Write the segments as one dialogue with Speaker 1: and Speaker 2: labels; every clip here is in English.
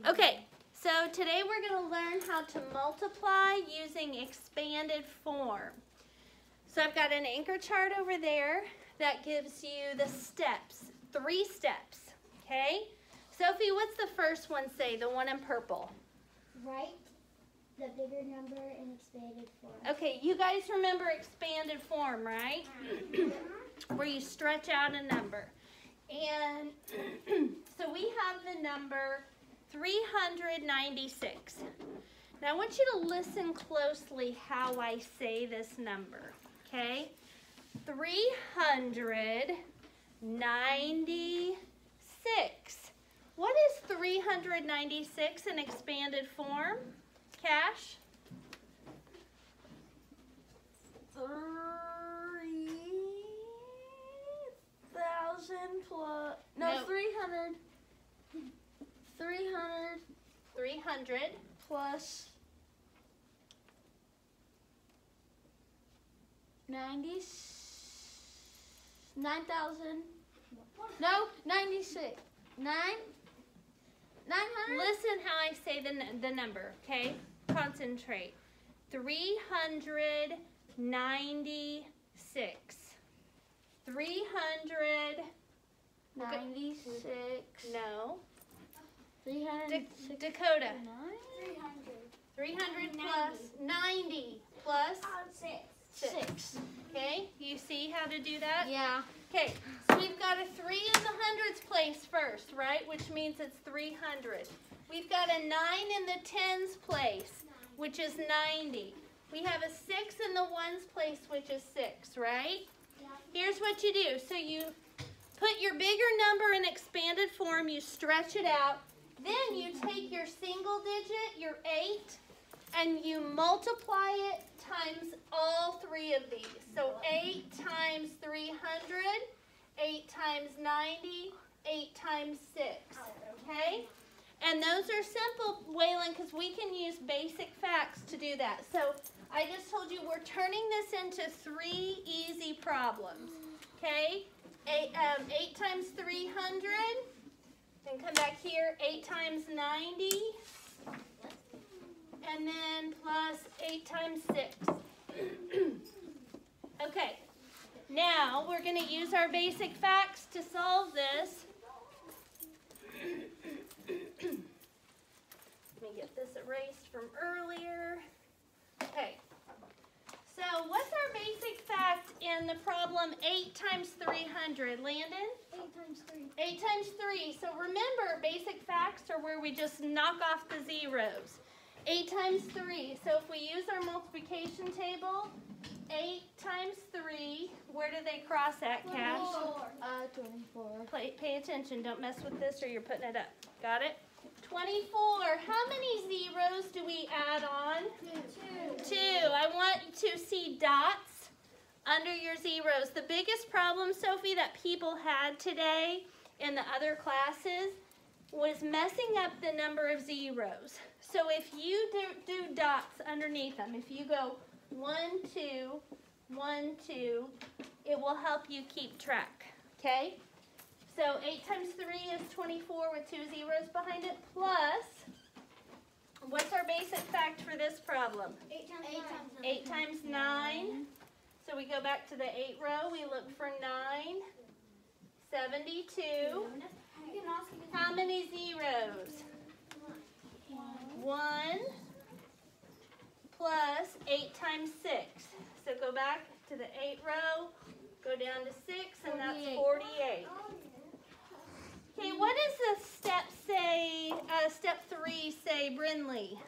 Speaker 1: Okay, so today we're going to learn how to multiply using expanded form. So I've got an anchor chart over there that gives you the steps, 3 steps, okay? Sophie, what's the first one say, the one in purple?
Speaker 2: Write the bigger number in expanded form.
Speaker 1: Okay, you guys remember expanded form, right? Where you stretch out a number. And so we have the number 396. Now I want you to listen closely how I say this number, okay? 396. What is 396 in expanded form? Cash?
Speaker 3: 3,000 plus,
Speaker 1: No.
Speaker 3: 300 plus 9,000, no, 96, 900?
Speaker 1: Listen how I say the number, okay? Concentrate. 396.
Speaker 3: 96.
Speaker 1: No.
Speaker 3: 300.
Speaker 1: Dakota.
Speaker 2: 300.
Speaker 1: 300 plus 90 plus
Speaker 2: 6.
Speaker 1: Okay, you see how to do that?
Speaker 3: Yeah.
Speaker 1: Okay, so we've got a 3 in the hundreds place first, right? Which means it's 300. We've got a 9 in the tens place, which is 90. We have a 6 in the ones place, which is 6, right?
Speaker 2: Yeah.
Speaker 1: Here's what you do. So you put your bigger number in expanded form, you stretch it out, then you take your single digit, your 8, and you multiply it times all 3 of these. So 8 times 300, 8 times 90, 8 times 6, okay? And those are simple, Waylon, because we can use basic facts to do that. So I just told you we're turning this into 3 easy problems, okay? 8 times 300, then come back here, 8 times 90, and then plus 8 times 6. Okay, now we're going to use our basic facts to solve this. Let me get this erased from earlier. Okay, so what's our basic fact in the problem 8 times 300? Landon?
Speaker 2: 8 times 3.
Speaker 1: 8 times 3. So remember, basic facts are where we just knock off the zeros. 8 times 3. So if we use our multiplication table, 8 times 3, where do they cross at, Cash?
Speaker 3: 24.
Speaker 1: Pay attention. Don't mess with this or you're putting it up. Got it? 24. How many zeros do we add on? 2. I want to see dots under your zeros. The biggest problem, Sophie, that people had today in the other classes was messing up the number of zeros. So if you do dots underneath them, if you go 1, 2, 1, 2, it will help you keep track, okay? So 8 times 3 is 24 with 2 zeros behind it, plus, what's our basic fact for this problem?
Speaker 2: 8 times 9.
Speaker 1: 8 times 9. So we go back to the 8 row, we look for 9, 72. How many zeros? 1 plus 8 times 6. So go back to the 8 row, go down to 6, and that's 48. Okay, what does the step say, step 3 say, Brinley?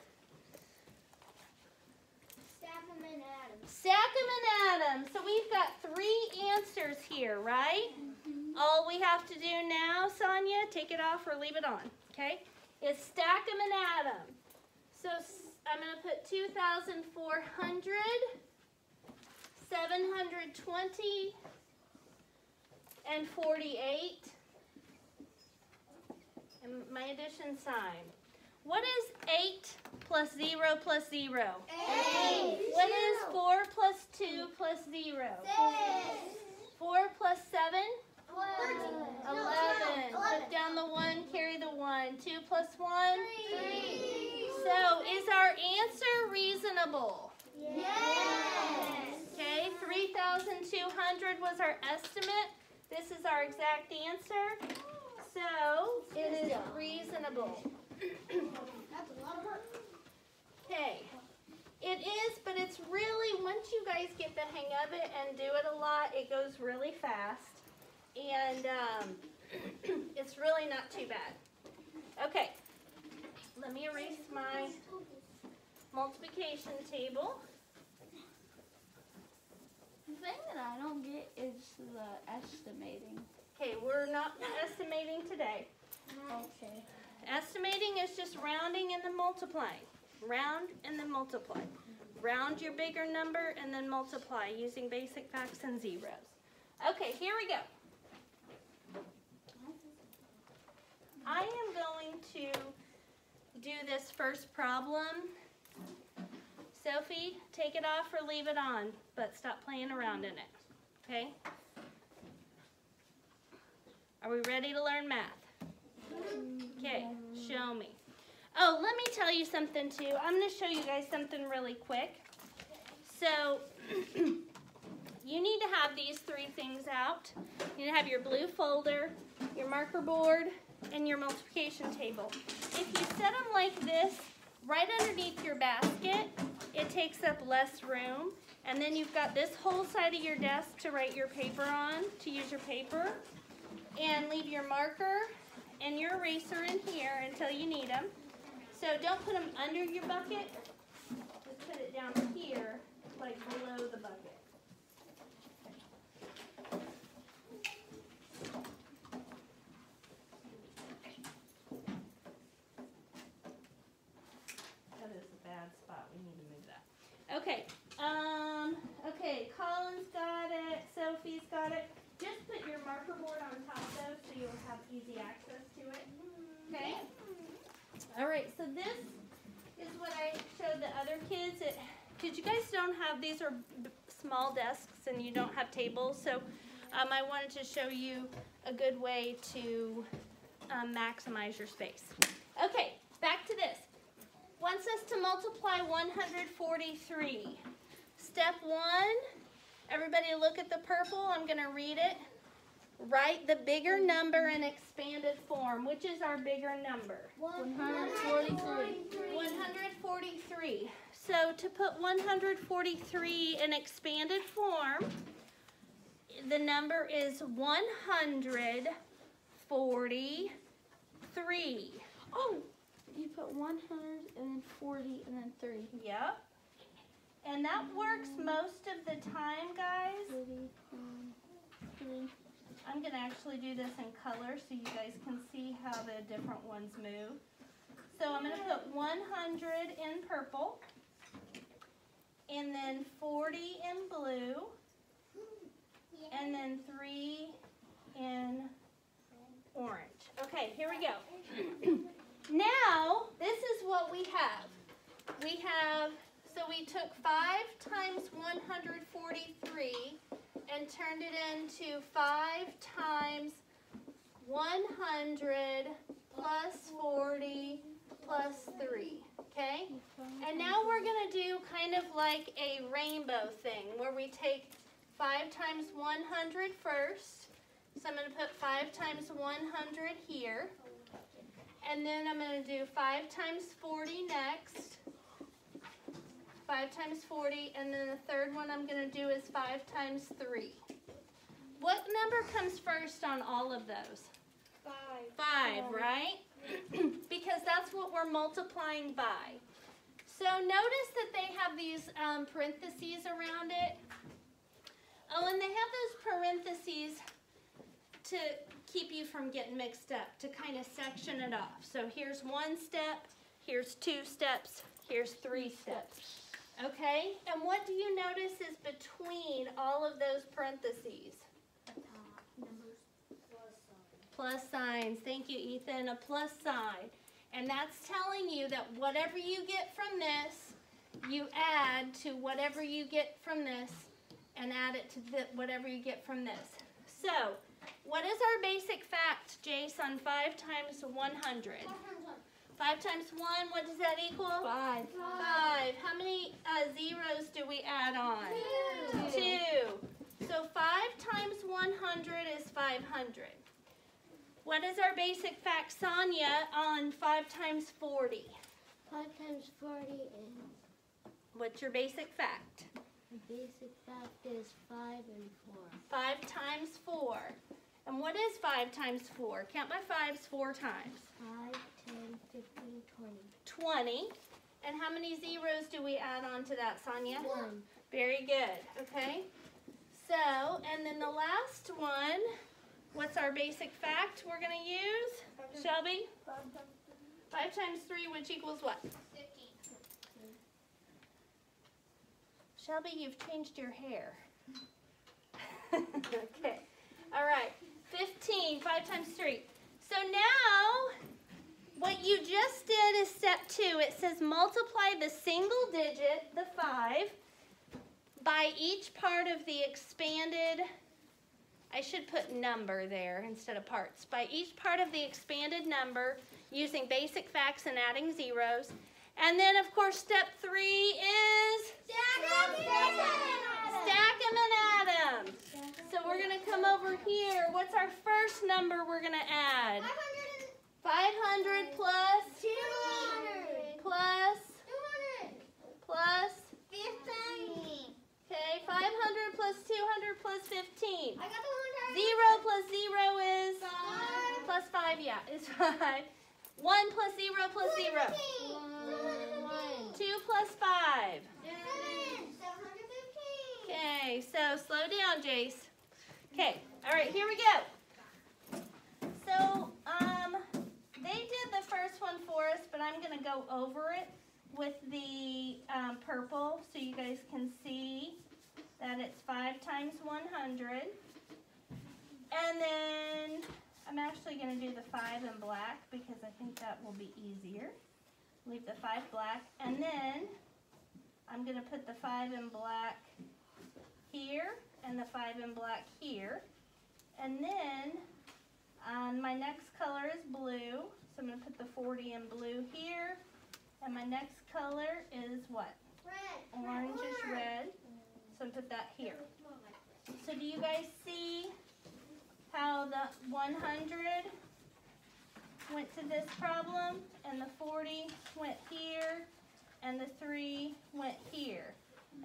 Speaker 2: Stack them and add them.
Speaker 1: Stack them and add them. So we've got 3 answers here, right? All we have to do now, Sonia, take it off or leave it on, okay, is stack them and add them. So I'm going to put 2,400, 720, and 48. And my addition sign. What is 8 plus 0 plus 0?
Speaker 2: 8.
Speaker 1: What is 4 plus 2 plus 0?
Speaker 2: 6.
Speaker 1: 4 plus 7? 11. Put down the 1, carry the 1. 2 plus 1?
Speaker 2: 3.
Speaker 1: So, is our answer reasonable?
Speaker 2: Yes.
Speaker 1: Okay, 3,200 was our estimate. This is our exact answer. So, it is reasonable.
Speaker 2: That's a lot of work.
Speaker 1: Okay. It is, but it's really, once you guys get the hang of it and do it a lot, it goes really fast. And it's really not too bad. Okay. Let me erase my multiplication table.
Speaker 3: The thing that I don't get is the estimating.
Speaker 1: Okay, we're not estimating today.
Speaker 3: Okay.
Speaker 1: Estimating is just rounding and then multiplying. Round and then multiply. Round your bigger number and then multiply using basic facts and zeros. Okay, here we go. I am going to do this first problem. Sophie, take it off or leave it on, but stop playing around in it. Okay? Are we ready to learn math? Okay, show me. Oh, let me tell you something too. I'm going to show you guys something really quick. So, you need to have these 3 things out. You need to have your blue folder, your marker board, and your multiplication table. If you set them like this, right underneath your basket, it takes up less room. And then you've got this whole side of your desk to write your paper on, to use your paper. And leave your marker and your eraser in here until you need them. So don't put them under your bucket. Just put it down here, like below the bucket. That is a bad spot. We need to move that. Okay. Okay. Colin's got it. Sophie's got it. Just put your marker board on top though, so you'll have easy access to it. Okay? All right, so this is what I showed the other kids. Because you guys don't have, these are small desks and you don't have tables, so I wanted to show you a good way to maximize your space. Okay, back to this. Wants us to multiply 143. Step 1, everybody look at the purple. I'm going to read it. Write the bigger number in expanded form. Which is our bigger number?
Speaker 3: 143.
Speaker 1: 143. So to put 143 in expanded form, the number is 143.
Speaker 3: Oh, you put 100 and then 40 and then 3.
Speaker 1: Yep. And that works most of the time, guys.
Speaker 3: 3.
Speaker 1: I'm going to actually do this in color so you guys can see how the different ones move. So I'm going to put 100 in purple, and then 40 in blue, and then 3 in orange. Okay, here we go. Now, this is what we have. So we took 5 times 143 and turned it into 5 times 100 plus 40 plus 3, okay? And now we're going to do kind of like a rainbow thing where we take 5 times 100 first. So I'm going to put 5 times 100 here. And then I'm going to do 5 times 40 next. 5 times 40, and then the third one I'm going to do is 5 times 3. What number comes first on all of those?
Speaker 2: 5.
Speaker 1: 5, right? Because that's what we're multiplying by. So notice that they have these parentheses around it. Oh, and they have those parentheses to keep you from getting mixed up, to kind of section it off. So here's 1 step, here's 2 steps, here's 3 steps. Okay? And what do you notice is between all of those parentheses? Plus signs. Thank you, Ethan. A plus sign. And that's telling you that whatever you get from this, you add to whatever you get from this, and add it to whatever you get from this. So, What is our basic fact, Jace, on 5 times 100? 5 times 1, what does that equal?
Speaker 3: 5.
Speaker 1: 5. How many zeros do we add on? 2. So 5 times 100 is 500. What is our basic fact, Sonia, on 5 times 40?
Speaker 2: 5 times 40 is,
Speaker 1: What's your basic fact?
Speaker 2: the basic fact is 5 and 4.
Speaker 1: 5 times 4. And what is 5 times 4? Count by 5s 4 times.
Speaker 2: 5, 10, 15, 20.
Speaker 1: 20. And how many zeros do we add on to that, Sonia?
Speaker 2: 1.
Speaker 1: Very good. Okay. So, and then the last one, what's our basic fact we're going to use? Shelby? 5 times 3, which equals what?
Speaker 2: 15.
Speaker 1: Shelby, you've changed your hair. Okay. All right. 15, 5 times 3. So now, what you just did is step 2. It says multiply the single digit, the 5, by each part of the expanded, I should put number there instead of parts, by each part of the expanded number using basic facts and adding zeros. And then, of course, step 3 is stack them and add them. So we're going to come over here. What's our first number we're going to add? 500 plus
Speaker 2: 200
Speaker 1: plus
Speaker 2: 200
Speaker 1: plus
Speaker 2: 15.
Speaker 1: okay, 500 plus 200 plus 15.
Speaker 2: I got the 100.
Speaker 1: 0 plus 0 is
Speaker 2: 5.
Speaker 1: plus 5, yeah, is 5. 1 plus 0 plus 0. 2 plus 5.
Speaker 2: 7. 715.
Speaker 1: Okay, so slow down, Jace. Okay, all right, here we go. So, they did the first one for us, but I'm going to go over it with the purple so you guys can see that it's 5 times 100. And then I'm actually going to do the 5 in black because I think that will be easier. Leave the 5 black. And then I'm going to put the 5 in black here and the 5 in black here. And then my next color is blue. So I'm going to put the 40 in blue here. And my next color is what?
Speaker 2: Red.
Speaker 1: Orange is red. So I'm going to put that here. So do you guys see how the 100 went to this problem, and the 40 went here, and the 3 went here?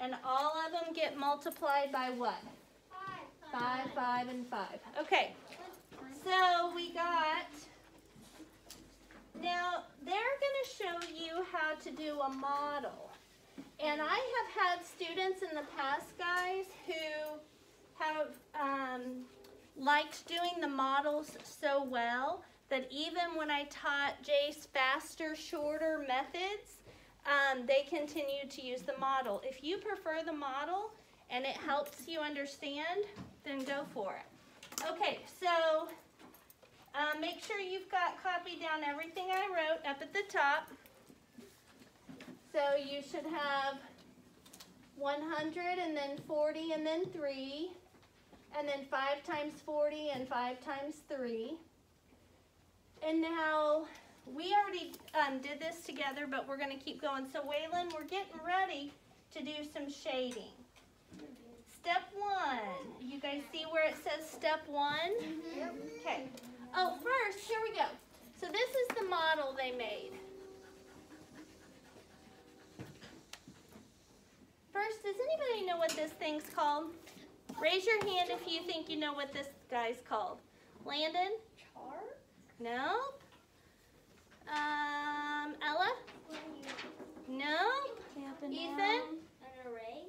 Speaker 1: And all of them get multiplied by what? 5, 5, and 5. Okay, so we got, now they're going to show you how to do a model. And I have had students in the past, guys, who have liked doing the models so well that even when I taught Jace faster, shorter methods, they continued to use the model. If you prefer the model and it helps you understand, then go for it. Okay, so make sure you've got copied down everything I wrote up at the top. So you should have 100 and then 40 and then 3. And then 5 times 40 and 5 times 3. And now, we already did this together, but we're going to keep going. So Waylon, we're getting ready to do some shading. Step 1. You guys see where it says step 1? Okay. Oh, first, here we go. So this is the model they made. First, does anybody know what this thing's called? Raise your hand if you think you know what this guy's called. Landon?
Speaker 2: Chart?
Speaker 1: Nope. Ella? Nope. Ethan?
Speaker 2: An array?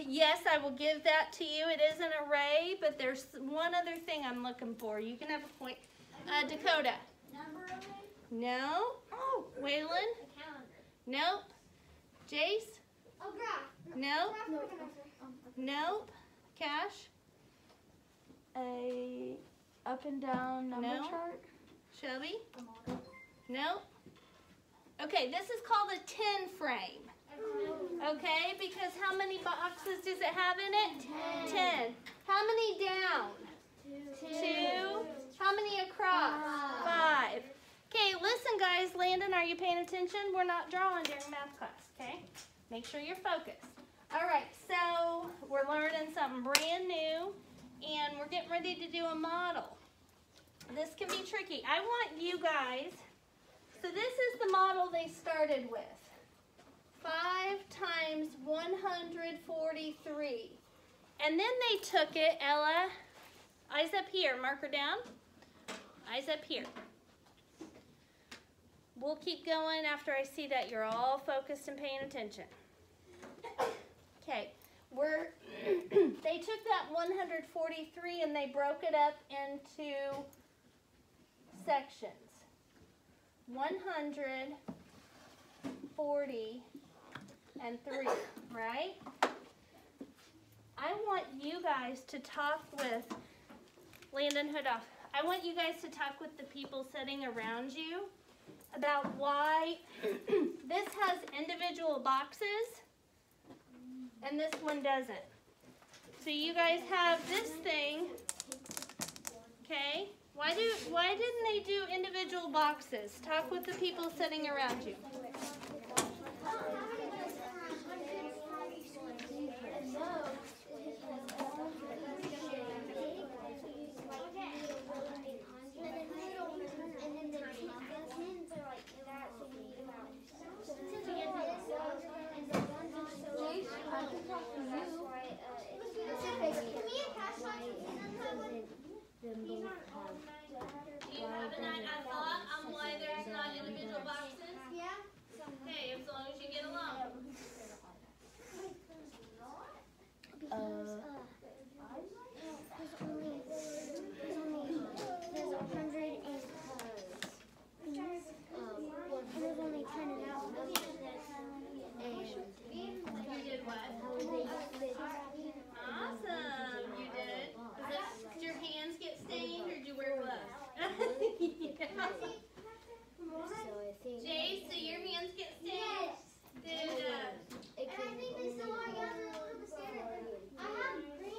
Speaker 1: Yes, I will give that to you. It is an array, but there's one other thing I'm looking for. You can have a point. Dakota?
Speaker 2: Number array?
Speaker 1: No. Oh, Waylon?
Speaker 2: A calendar.
Speaker 1: Nope. Jace?
Speaker 2: Oh, graph.
Speaker 1: Nope.
Speaker 2: Graph.
Speaker 1: Nope. Cash?
Speaker 3: A up and down number
Speaker 1: No.
Speaker 3: chart.
Speaker 1: Shelby?
Speaker 2: A model.
Speaker 1: Nope. Okay, this is called a 10 frame. Okay, because how many boxes does it have in it? 10. How many down?
Speaker 2: 2.
Speaker 1: 2. How many across? 5. Okay, listen guys, Landon, are you paying attention? We're not drawing during math class, okay? Make sure you're focused. All right, so we're learning something brand new, and we're getting ready to do a model. This can be tricky. I want you guys, so this is the model they started with. 5 times 143. And then they took it, Ella, eyes up here, marker down, eyes up here. We'll keep going after I see that you're all focused and paying attention. Okay, they took that 143 and they broke it up into sections. 140 and 3, right? I want you guys to talk with, Landon, hood off. I want you guys to talk with the people sitting around you about why this has individual boxes and this one doesn't. So you guys have this thing, okay? Why didn't they do individual boxes? Talk with the people sitting around you.
Speaker 2: Do you
Speaker 1: have a thought on why there's not individual boxes?
Speaker 2: Yeah.
Speaker 1: Okay, as long as you get along.
Speaker 2: There's only 10 and out.
Speaker 1: You did what? Awesome, you did. Did your hands get stained or did you wear gloves? Jay, so your hands get stained? Did,
Speaker 2: And I think they still are young and a little bit standard. I have green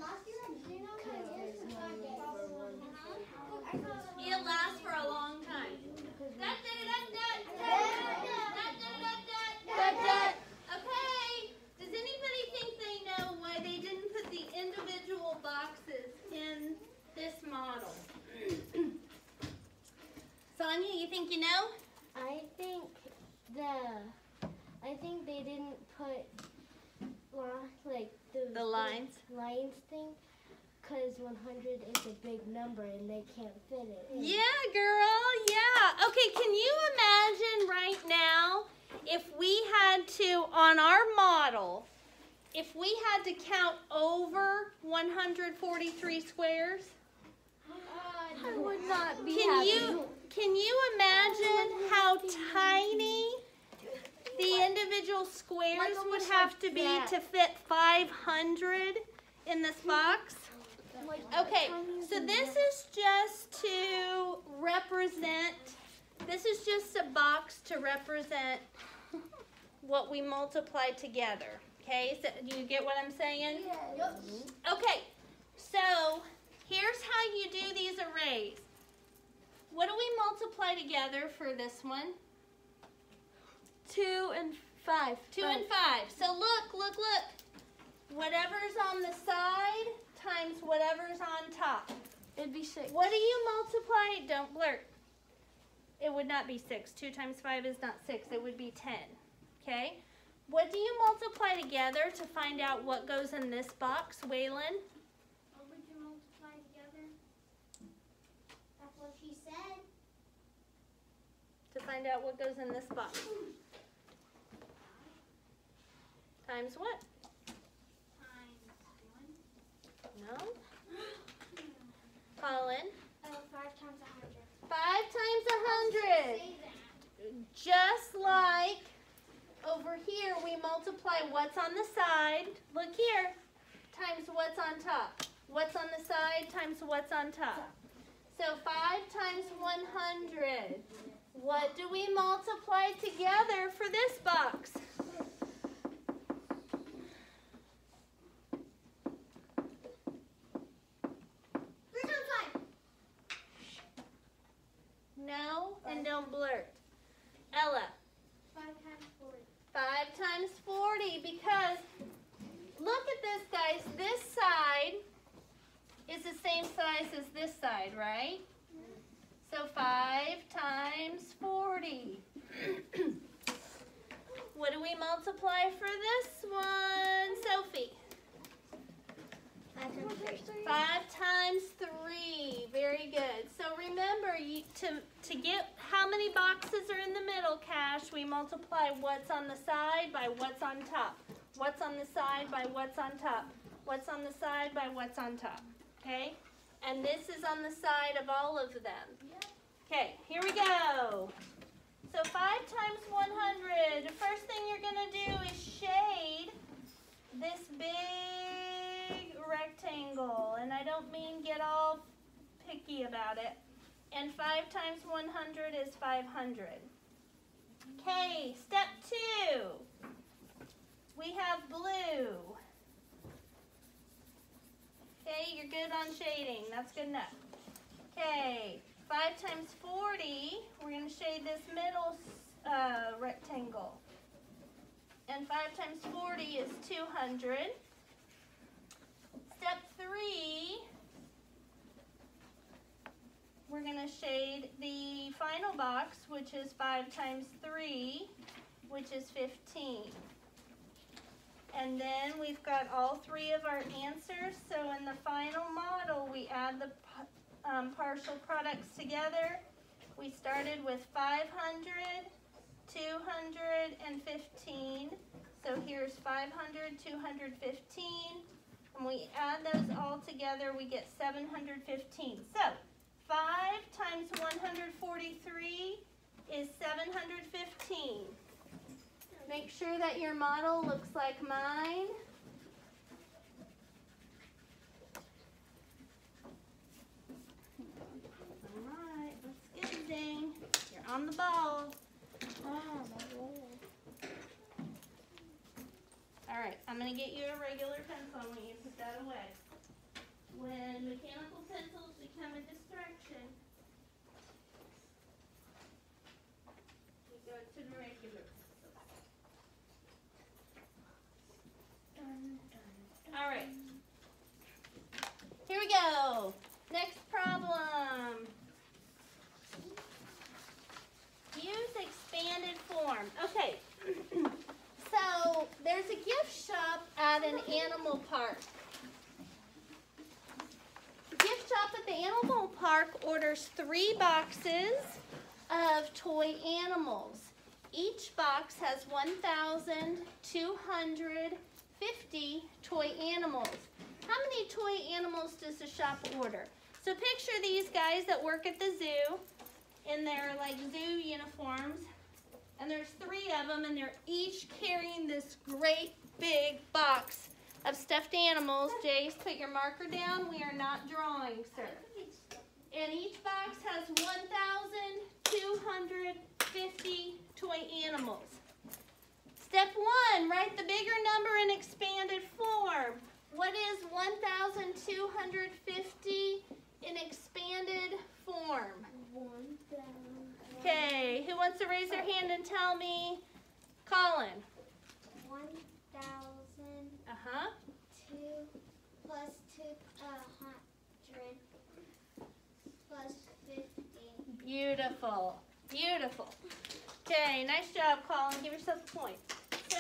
Speaker 2: last year.
Speaker 1: It'll last for a long time. Okay. Does anybody think they know why they didn't put the individual boxes in this model? Sonia, you think you know?
Speaker 2: I think they didn't put like
Speaker 1: The lines.
Speaker 2: lines thing, because 100 is a big number and they can't fit it.
Speaker 1: Yeah, girl, yeah. Okay, can you imagine right now if we had to, on our model, if we had to count over 143 squares?
Speaker 3: I would not be
Speaker 1: Can
Speaker 3: happy.
Speaker 1: you imagine how tiny the individual squares would have to be to fit 500 in this box? Okay, so this is just to represent, this is just a box to represent what we multiply together. Okay, so do you get what I'm saying?
Speaker 2: Yep.
Speaker 1: Okay, so here's how you do these arrays. What do we multiply together for this one?
Speaker 3: 2 and 5.
Speaker 1: 2 and 5. So look. Whatever's on the side times whatever's on top.
Speaker 3: It'd be 6.
Speaker 1: What do you multiply? Don't blurt. It would not be 6. 2 times 5 is not 6. It would be 10. Okay? What do you multiply together to find out what goes in this box, Waylon?
Speaker 2: What would you multiply together? That's what she said.
Speaker 1: To find out what goes in this box. Times what? No? Colin?
Speaker 2: 5 times 100.
Speaker 1: 5 times 100. Just like over here, we multiply what's on the side. Look here. Times what's on top. What's on the side times what's on top. So 5 times 100. What do we multiply together for this box? multiply for this one, Sophie?
Speaker 2: 5 times 3.
Speaker 1: 5 times 3. Very good. So remember, to get how many boxes are in the middle, Cash, we multiply what's on the side by what's on top. What's on the side by what's on top. What's on the side by what's on top. Okay? And this is on the side of all of them. Okay, here we go. So 5 times 100. The first thing you're going to do is shade this big rectangle. And I don't mean get all picky about it. And 5 times 100 is 500. Okay, step 2. We have blue. Okay, you're good on shading. That's good enough. Okay, 5 times 40, we're going to shade this middle rectangle. And 5 times 40 is 200. Step 3, we're going to shade the final box, which is 5 times 3, which is 15. And then we've got all 3 of our answers. So in the final model, we add the partial products together. We started with 500, 200, and 15. So here's 500, 215. When we add those all together, we get 715. So 5 times 143 is 715. Make sure that your model looks like mine. All right, let's get it, Zing. You're on the ball. All right, I'm going to get you a regular pencil when you put that away. When mechanical pencils become a distraction, you go to the regular. All right, here we go. Next problem. Use expanded form. Okay, so there's a gift shop at an animal park. The gift shop at the animal park orders 3 boxes of toy animals. Each box has 1,250 toy animals. How many toy animals does the shop order? So picture these guys that work at the zoo in their like zoo uniforms. And there's 3 of them, and they're each carrying this great big box of stuffed animals. Jace, put your marker down. We are not drawing, sir. And each box has 1,250 toy animals. Step 1, write the bigger number in expanded form. What is 1,250 in expanded form?
Speaker 3: 1,000.
Speaker 1: Okay, who wants to raise their hand and tell me? Colin.
Speaker 2: 1,000. 2 plus 200 plus 50.
Speaker 1: Beautiful, beautiful. Okay, nice job, Colin. Give yourself a point. So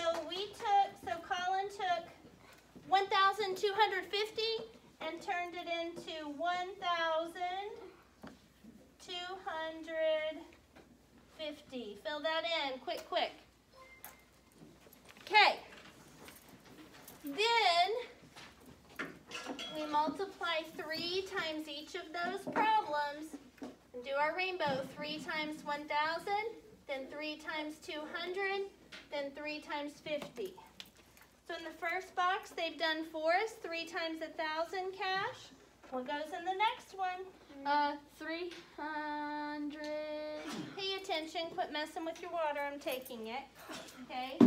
Speaker 1: Colin took 1,250 and turned it into 1,250. Fill that in, quick, quick. Okay. Then we multiply 3 times each of those problems and do our rainbow. 3 times 1,000, then 3 times 200, then 3 times 50. So in the first box, they've done for us 3 times 1,000 cash. What goes in the next one?
Speaker 3: 300.
Speaker 1: Pay attention. Quit messing with your water. I'm taking it. Okay?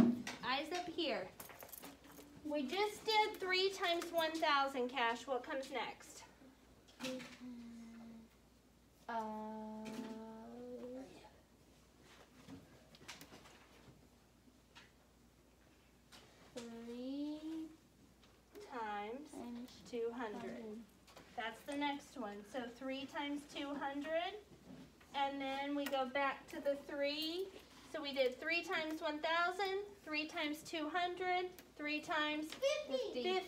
Speaker 1: Eyes up here. We just did 3 times 1,000 cash. What comes next?
Speaker 3: 3
Speaker 1: times 200. That's the next one. So 3 times 200. And then we go back to the 3. So So we did 3 times 1,000, 3 times 200, 3 times 50.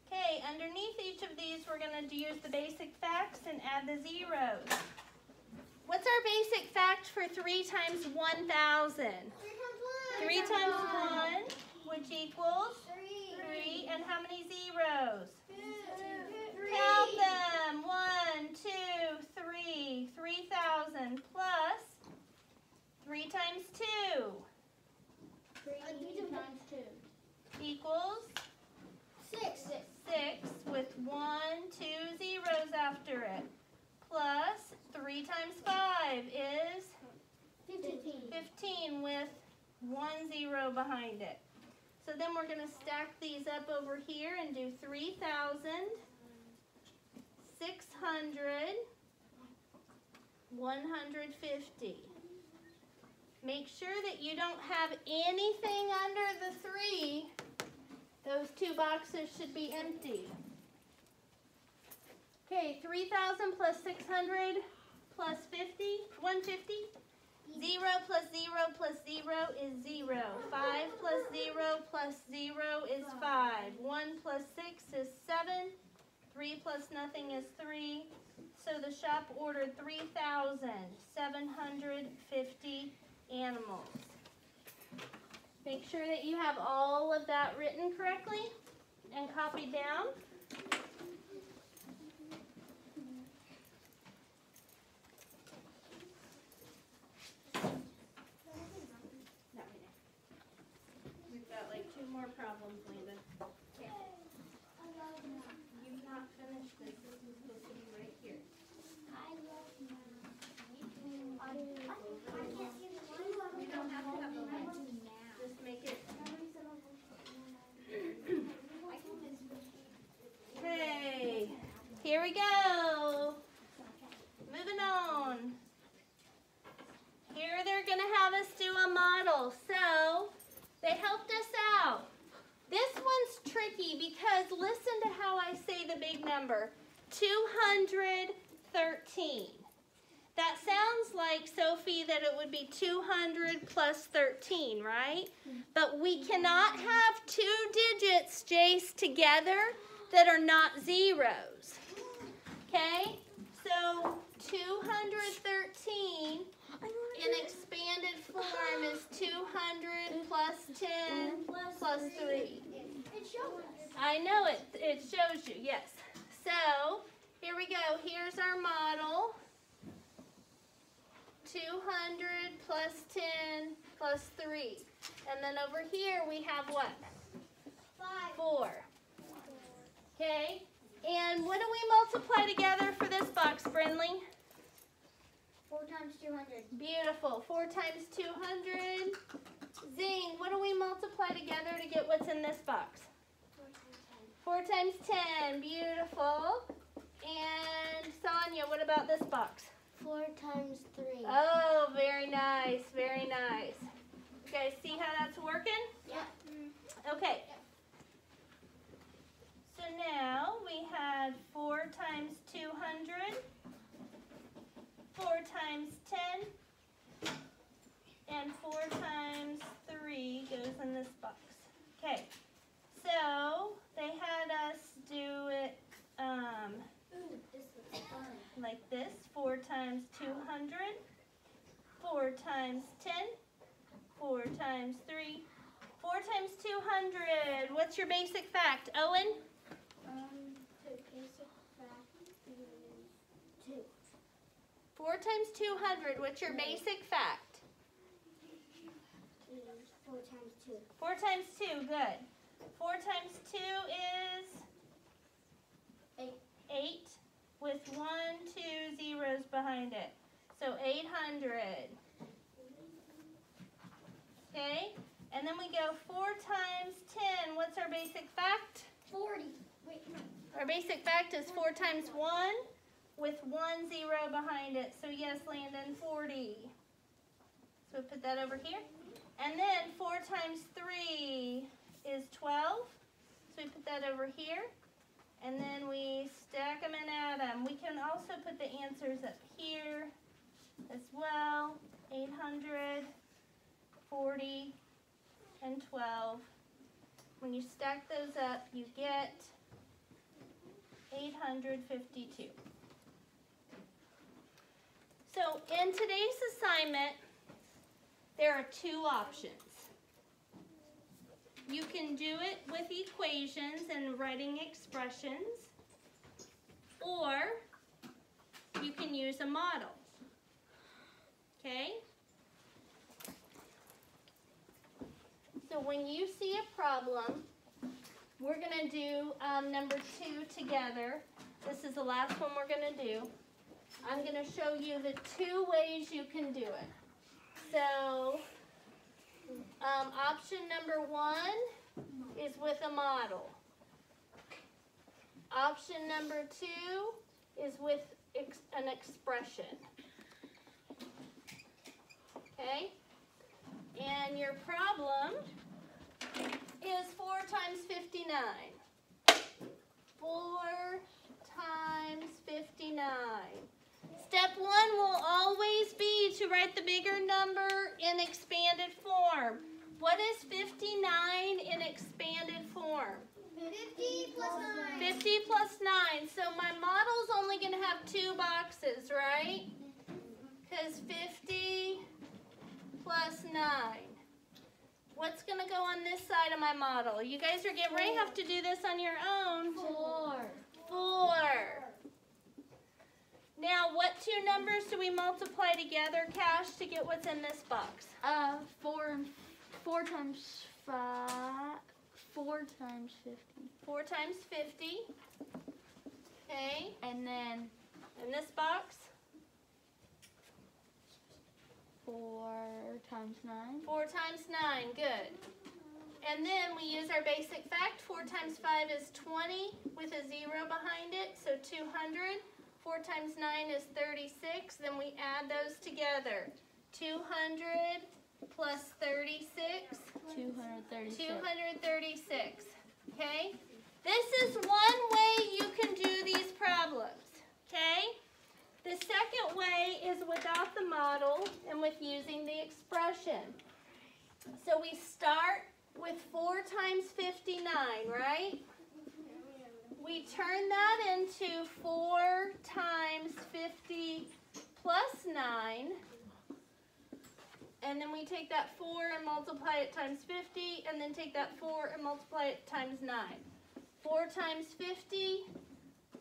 Speaker 1: Okay, underneath each of these, we're going to use the basic facts and add the zeros. What's our basic fact for 3 times 1,000? 3 times 1, which equals 3. And how many zeros?
Speaker 2: 2.
Speaker 1: Count them. 1, 2, 3. 3,000 plus 3 times 2
Speaker 3: 3 times 2
Speaker 1: equals
Speaker 2: 6.
Speaker 1: 6 with 1, 2 zeros after it. Plus 3 times 5 is 15 with 1 zero behind it. So then we're going to stack these up over here and do 3,000, 600, 150. Make sure that you don't have anything under the 3. Those 2 boxes should be empty. Okay, 3,000 plus 600 plus 50, 150. 0 plus 0 plus 0 is 0. 5 plus 0 plus 0 is 5. 1 plus 6 is 7. 3 plus nothing is 3. So the shop ordered 3,750 animals. Make sure that you have all of that written correctly and copied down. We've got like 2 more problems, Landon. Okay. You've not finished this. This is supposed to be right here. You don't have to have the line. Just make it. Okay. Here we go. Moving on. Here they're going to have us do a model. So they helped us out. This one's tricky because listen to how I say the big number. 213. That sounds like, Sophie, that it would be 200 plus 13, right? But we cannot have 2 digits, Jace, together that are not zeros. Okay? So 213 in expanded form is 200 plus 10 plus 3. I know it shows you, yes. So here we go. Here's our model. 200 plus 10 plus 3. And then over here we have what? 4. Okay? And what do we multiply together for this box, Brindley?
Speaker 2: 4 times 200.
Speaker 1: Beautiful. 4 times 200. Zing, what do we multiply together to get what's in this box? 4 times 10. Beautiful. And Sonia, what about this box?
Speaker 2: 4 times 3.
Speaker 1: Oh, very nice. Very nice. You guys see how that's working?
Speaker 2: Yeah.
Speaker 1: Okay. So now we had 4 times 200, 4 times 10, and 4 times 3 goes in this box. Okay, so they had us do it
Speaker 2: This looks fun.
Speaker 1: like this. 4 times 200, 4 times 10, 4 times 3, 4 times 200. What's your basic fact, Owen?
Speaker 2: The basic fact is 2.
Speaker 1: 4 times 200. What's your basic fact?
Speaker 2: 4 times 2.
Speaker 1: 4 times 2. Good. 4 times 2 is 8 with 1, 2 zeros behind it. So 800. Okay? And then we go 4 times 10. What's our basic fact?
Speaker 2: 40. Wait,
Speaker 1: Our basic fact is 4 times 1 with 1 zero behind it. So yes, Landon, 40. So we put that over here. And then 4 times 3 is 12. So we put that over here. And then we stack them and add them. We can also put the answers up here as well. 100, 40, and 12. When you stack those up, you get 852. So in today's assignment, there are two options. You can do it with equations and writing expressions, or you can use a model. Okay? So when you see a problem, we're going to do number 2 together. This is the last one we're going to do. I'm going to show you the two ways you can do it. So option number 1 is with a model. Option number 2 is with an expression. Okay? And your problem is 4 times 59. 4 times 59. Step 1 will always be to write the bigger number in expanded form. What is 59 in expanded form?
Speaker 2: 50 plus 9.
Speaker 1: 50 plus 9. So my model's only going to have 2 boxes, right? Because 50 plus 9. What's going to go on this side of my model? You guys are getting ready to have to do this on your own.
Speaker 3: 4.
Speaker 1: 4. Now, what two numbers do we multiply together, Cash, to get what's in this box?
Speaker 3: 4 times 5. 4 times 50.
Speaker 1: 4 times 50. Okay.
Speaker 3: And then
Speaker 1: In this box?
Speaker 3: 4 times 9.
Speaker 1: 4 times 9. Good. And then we use our basic fact. 4 times 5 is 20 with a 0 behind it, so 200. 4 times 9 is 36. Then we add those together. 200 plus 36.
Speaker 3: 236.
Speaker 1: 236. Okay? This is one way you can do these problems. Okay? The second way is without the model and with using the expression. So we start with 4 times 59, right? We turn that into 4 times 50 plus 9. And then we take that 4 and multiply it times 50, and then take that 4 and multiply it times 9. 4 times 50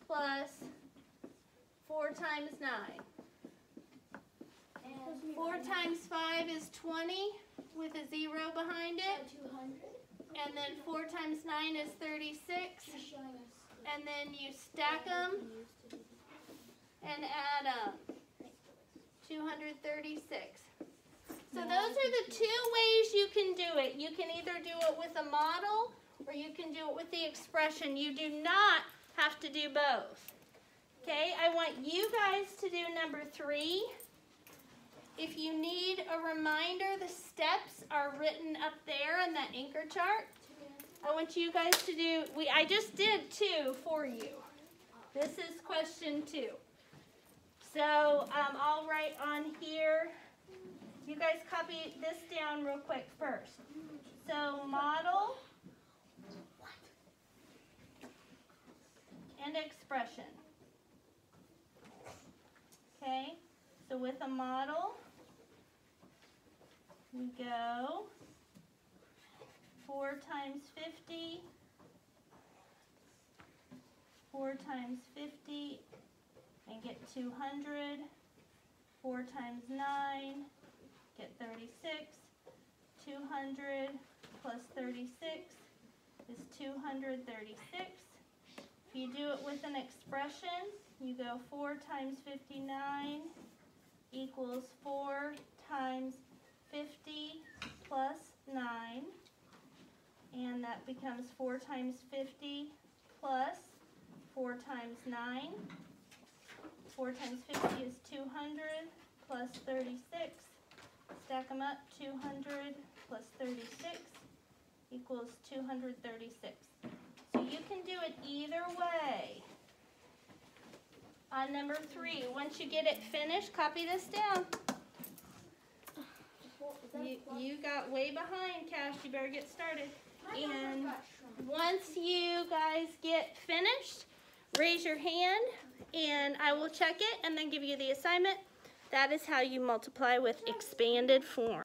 Speaker 1: plus 4 times 9. 4 times 5 is 20 with a 0 behind it.
Speaker 2: 200.
Speaker 1: And then 4 times 9 is 36. And then you stack them and add them. 236. So those are the two ways you can do it. You can either do it with a model or you can do it with the expression. You do not have to do both. Okay, I want you guys to do number 3. If you need a reminder, the steps are written up there in that anchor chart. I want you guys to do, I just did 2 for you. This is question 2. So I'll write on here. You guys copy this down real quick first. So model and expression. Okay, so with a model, we go 4 times 50, 4 times 50, and get 200, 4 times 9, get 36, 200 plus 36 is 236. If you do it with an expression, you go 4 times 59 equals 4 times 50 plus 9, and that becomes 4 times 50 plus 4 times 9. 4 times 50 is 200 plus 36. Stack them up, 200 plus 36 equals 236. So you can do it either way. On number 3, once you get it finished, copy this down. You got way behind, Cash. You better get started. And once you guys get finished, raise your hand and I will check it and then give you the assignment. That is how you multiply with expanded form.